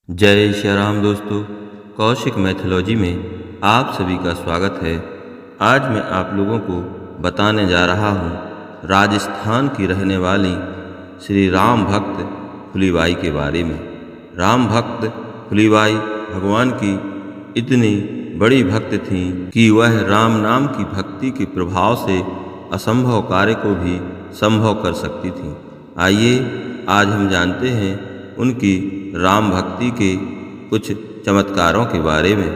जय श्री राम दोस्तों, कौशिक मैथोलॉजी में आप सभी का स्वागत है। आज मैं आप लोगों को बताने जा रहा हूँ राजस्थान की रहने वाली श्री राम भक्त फुलीबाई के बारे में। राम भक्त फुलीबाई भगवान की इतनी बड़ी भक्त थीं कि वह राम नाम की भक्ति के प्रभाव से असंभव कार्य को भी संभव कर सकती थीं। आइए आज हम जानते हैं उनकी राम भक्ति के कुछ चमत्कारों के बारे में।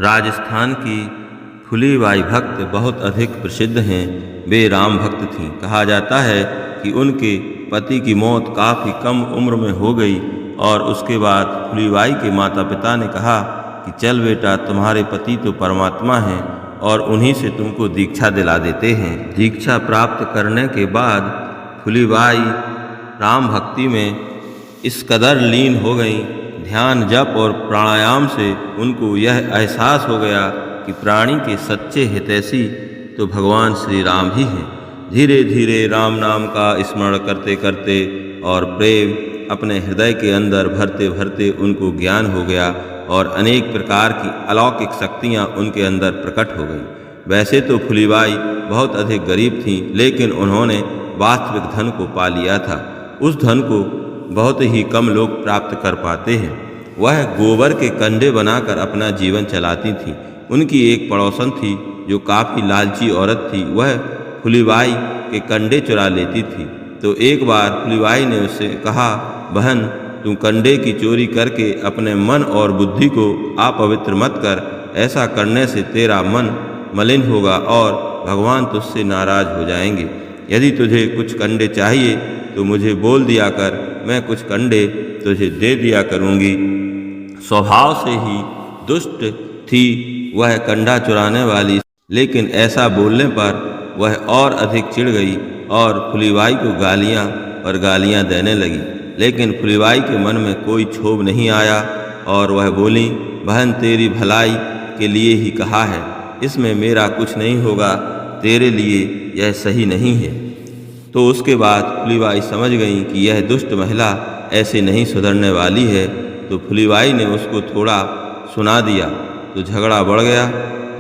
राजस्थान की फुलीबाई भक्त बहुत अधिक प्रसिद्ध हैं। वे राम भक्त थीं। कहा जाता है कि उनके पति की मौत काफ़ी कम उम्र में हो गई और उसके बाद फुलीबाई के माता पिता ने कहा कि चल बेटा, तुम्हारे पति तो परमात्मा हैं और उन्हीं से तुमको दीक्षा दिला देते हैं। दीक्षा प्राप्त करने के बाद फुलीबाई राम भक्ति में इस कदर लीन हो गई, ध्यान जप और प्राणायाम से उनको यह एहसास हो गया कि प्राणी के सच्चे हितैषी तो भगवान श्री राम ही हैं। धीरे धीरे राम नाम का स्मरण करते करते और प्रेम अपने हृदय के अंदर भरते भरते उनको ज्ञान हो गया और अनेक प्रकार की अलौकिक शक्तियाँ उनके अंदर प्रकट हो गई। वैसे तो फुलीबाई बहुत अधिक गरीब थीं, लेकिन उन्होंने वास्तविक धन को पा लिया था। उस धन को बहुत ही कम लोग प्राप्त कर पाते हैं। वह गोबर के कंडे बनाकर अपना जीवन चलाती थीं। उनकी एक पड़ोसन थी जो काफ़ी लालची औरत थी। वह फुलीबाई के कंडे चुरा लेती थी। तो एक बार फुलीबाई ने उससे कहा, बहन, तू कंडे की चोरी करके अपने मन और बुद्धि को अपवित्र मत कर। ऐसा करने से तेरा मन मलिन होगा और भगवान तुझसे नाराज हो जाएंगे। यदि तुझे कुछ कंडे चाहिए तो मुझे बोल दिया कर, मैं कुछ कंडे तुझे दे दिया करूँगी। स्वभाव से ही दुष्ट थी वह कंडा चुराने वाली, लेकिन ऐसा बोलने पर वह और अधिक चिढ़ गई और फुलीबाई को गालियाँ देने लगी। लेकिन फुलीबाई के मन में कोई क्षोभ नहीं आया और वह बोली, बहन, तेरी भलाई के लिए ही कहा है, इसमें मेरा कुछ नहीं होगा, तेरे लिए यह सही नहीं है। तो उसके बाद फुलीबाई समझ गई कि यह दुष्ट महिला ऐसे नहीं सुधरने वाली है। तो फुलीबाई ने उसको थोड़ा सुना दिया तो झगड़ा बढ़ गया।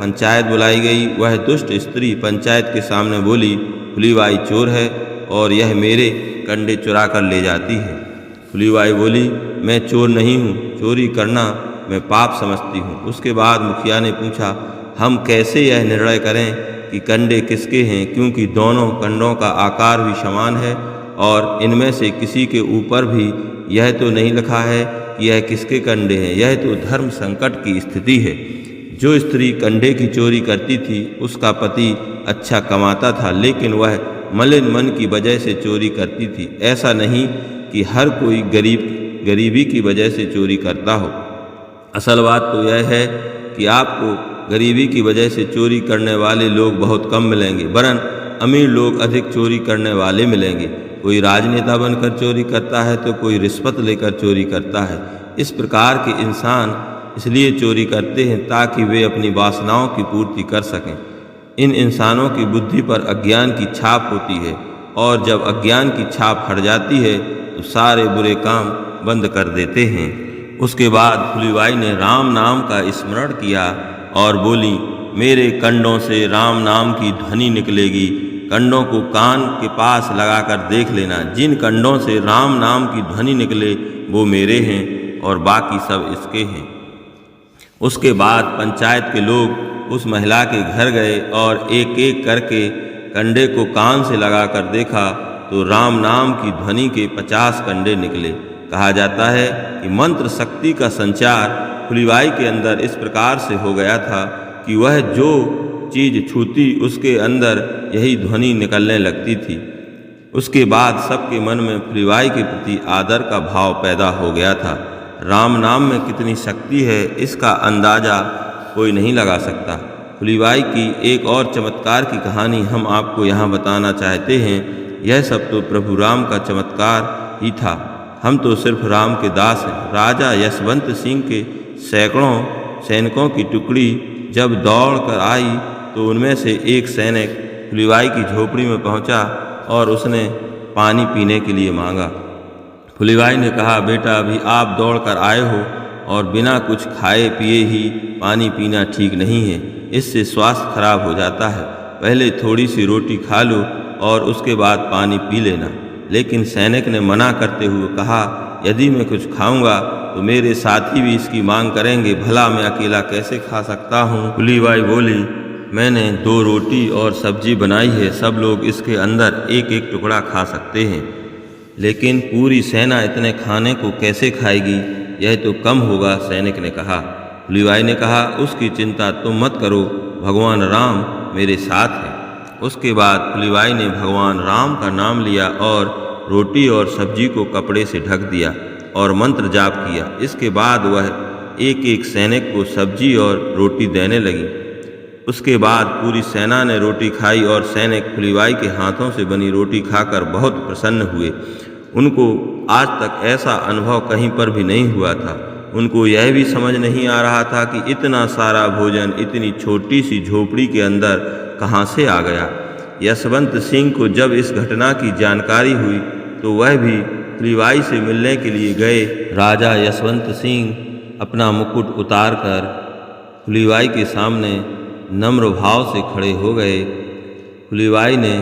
पंचायत बुलाई गई। वह दुष्ट स्त्री पंचायत के सामने बोली, फुलीबाई चोर है और यह मेरे कंडे चुरा कर ले जाती है। फुलीबाई बोली, मैं चोर नहीं हूँ, चोरी करना मैं पाप समझती हूँ। उसके बाद मुखिया ने पूछा, हम कैसे यह निर्णय करें कि कंडे किसके हैं, क्योंकि दोनों कंडों का आकार भी समान है और इनमें से किसी के ऊपर भी यह तो नहीं लिखा है कि यह किसके कंडे हैं। यह तो धर्म संकट की स्थिति है। जो स्त्री कंडे की चोरी करती थी उसका पति अच्छा कमाता था, लेकिन वह मलिन मन की वजह से चोरी करती थी। ऐसा नहीं कि हर कोई गरीबी की वजह से चोरी करता हो। असल बात तो यह है कि आपको गरीबी की वजह से चोरी करने वाले लोग बहुत कम मिलेंगे, वरन अमीर लोग अधिक चोरी करने वाले मिलेंगे। कोई राजनेता बनकर चोरी करता है तो कोई रिश्वत लेकर चोरी करता है। इस प्रकार के इंसान इसलिए चोरी करते हैं ताकि वे अपनी वासनाओं की पूर्ति कर सकें। इन इंसानों की बुद्धि पर अज्ञान की छाप होती है और जब अज्ञान की छाप हट जाती है तो सारे बुरे काम बंद कर देते हैं। उसके बाद फुलीबाई ने राम नाम का स्मरण किया और बोली, मेरे कंडों से राम नाम की ध्वनि निकलेगी। कंडों को कान के पास लगाकर देख लेना। जिन कंडों से राम नाम की ध्वनि निकले वो मेरे हैं और बाकी सब इसके हैं। उसके बाद पंचायत के लोग उस महिला के घर गए और एक एक करके कंडे को कान से लगाकर देखा तो राम नाम की ध्वनि के 50 कंडे निकले। कहा जाता है कि मंत्र शक्ति का संचार फुलीबाई के अंदर इस प्रकार से हो गया था कि वह जो चीज़ छूती उसके अंदर यही ध्वनि निकलने लगती थी। उसके बाद सबके मन में फुलीबाई के प्रति आदर का भाव पैदा हो गया था। राम नाम में कितनी शक्ति है इसका अंदाज़ा कोई नहीं लगा सकता। फुलीबाई की एक और चमत्कार की कहानी हम आपको यहाँ बताना चाहते हैं। यह सब तो प्रभु राम का चमत्कार ही था। हम तो सिर्फ राम के दास हैं। राजा यशवंत सिंह के सैकड़ों सैनिकों की टुकड़ी जब दौड़ कर आई तो उनमें से एक सैनिक फुलीबाई की झोपड़ी में पहुंचा और उसने पानी पीने के लिए मांगा। फुलीबाई ने कहा, बेटा अभी आप दौड़ कर आए हो और बिना कुछ खाए पिए ही पानी पीना ठीक नहीं है, इससे स्वास्थ्य खराब हो जाता है। पहले थोड़ी सी रोटी खा लो और उसके बाद पानी पी लेना। लेकिन सैनिक ने मना करते हुए कहा, यदि मैं कुछ खाऊंगा तो मेरे साथी भी इसकी मांग करेंगे, भला मैं अकेला कैसे खा सकता हूँ। फुलीबाई बोली, मैंने 2 रोटी और सब्जी बनाई है, सब लोग इसके अंदर एक एक टुकड़ा खा सकते हैं, लेकिन पूरी सेना इतने खाने को कैसे खाएगी, यह तो कम होगा। सैनिक ने कहा। फुलीबाई ने कहा, उसकी चिंता तुम मत करो, भगवान राम मेरे साथ हैं। उसके बाद फुलीबाई ने भगवान राम का नाम लिया और रोटी और सब्जी को कपड़े से ढक दिया और मंत्र जाप किया। इसके बाद वह एक एक सैनिक को सब्जी और रोटी देने लगी। उसके बाद पूरी सेना ने रोटी खाई और सैनिक फुलीबाई के हाथों से बनी रोटी खाकर बहुत प्रसन्न हुए। उनको आज तक ऐसा अनुभव कहीं पर भी नहीं हुआ था। उनको यह भी समझ नहीं आ रहा था कि इतना सारा भोजन इतनी छोटी सी झोपड़ी के अंदर कहाँ से आ गया। यशवंत सिंह को जब इस घटना की जानकारी हुई तो वह भी फुलीबाई से मिलने के लिए गए। राजा यशवंत सिंह अपना मुकुट उतारकर फुलीबाई के सामने नम्र भाव से खड़े हो गए। फुलीबाई ने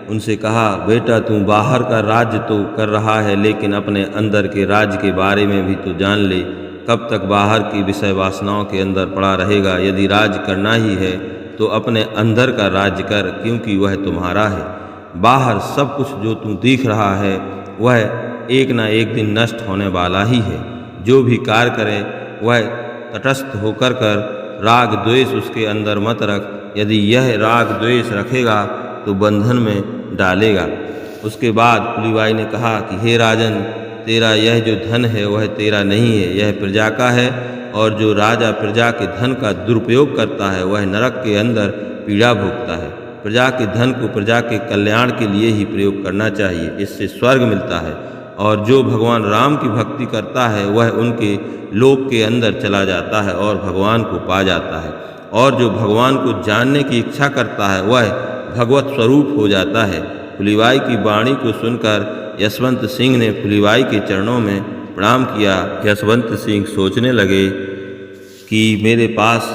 उनसे कहा, बेटा तू बाहर का राज्य तो कर रहा है, लेकिन अपने अंदर के राज्य के बारे में भी तो जान ले। कब तक बाहर की विषय वासनाओं के अंदर पड़ा रहेगा? यदि राज करना ही है तो अपने अंदर का राज्य कर, क्योंकि वह तुम्हारा है। बाहर सब कुछ जो तू देख रहा है वह एक ना एक दिन नष्ट होने वाला ही है। जो भी कार्य करे वह तटस्थ होकर कर, राग द्वेष उसके अंदर मत रख। यदि यह राग द्वेष रखेगा तो बंधन में डालेगा। उसके बाद फुलीबाई ने कहा कि हे राजन, तेरा यह जो धन है वह तेरा नहीं है, यह प्रजा का है, और जो राजा प्रजा के धन का दुरुपयोग करता है वह नरक के अंदर पीड़ा भोगता है। प्रजा के धन को प्रजा के कल्याण के लिए ही प्रयोग करना चाहिए, इससे स्वर्ग मिलता है। और जो भगवान राम की भक्ति करता है वह उनके लोक के अंदर चला जाता है और भगवान को पा जाता है। और जो भगवान को जानने की इच्छा करता है वह भगवत स्वरूप हो जाता है। फुलीबाई की वाणी को सुनकर यशवंत सिंह ने फुलीबाई के चरणों में प्रणाम किया। यशवंत सिंह सोचने लगे कि मेरे पास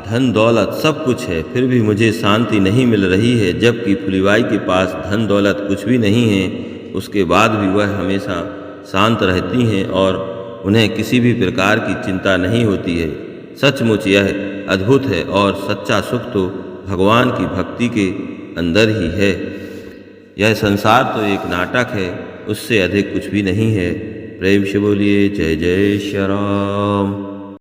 धन दौलत सब कुछ है, फिर भी मुझे शांति नहीं मिल रही है, जबकि फुलीबाई के पास धन दौलत कुछ भी नहीं है, उसके बाद भी वह हमेशा शांत रहती हैं और उन्हें किसी भी प्रकार की चिंता नहीं होती है। सचमुच यह अद्भुत है और सच्चा सुख तो भगवान की भक्ति के अंदर ही है। यह संसार तो एक नाटक है, उससे अधिक कुछ भी नहीं है। प्रेम से बोलिए जय जय श्री राम।